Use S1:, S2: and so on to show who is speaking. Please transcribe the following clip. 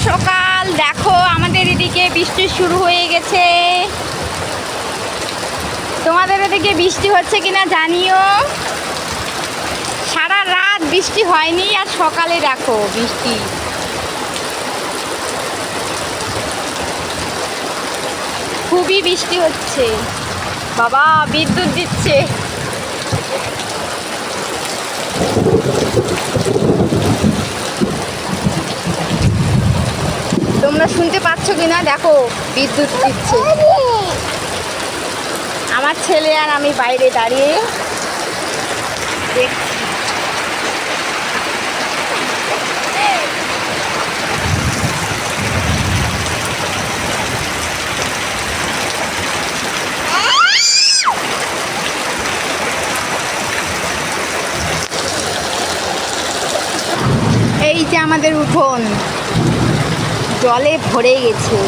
S1: সকাল। দেখো আমাদের এদিকে বৃষ্টি শুরু হয়ে গেছে। তোমাদের এদিকে বৃষ্টি হচ্ছে কিনা জানিও। সারা রাত বৃষ্টি হয়নি, আর সকালে দেখো বৃষ্টি। খুবই বৃষ্টি হচ্ছে। বাবা বিদ্যুৎ দিচ্ছে। তোমরা শুনতে পাচ্ছ কিনা দেখো বিদ্যুৎ দিচ্ছে। আমার ছেলে আর আমি বাইরে দাঁড়িয়ে দেখছি। এই যে আমাদের উঠোন জলে ভরে গেছে।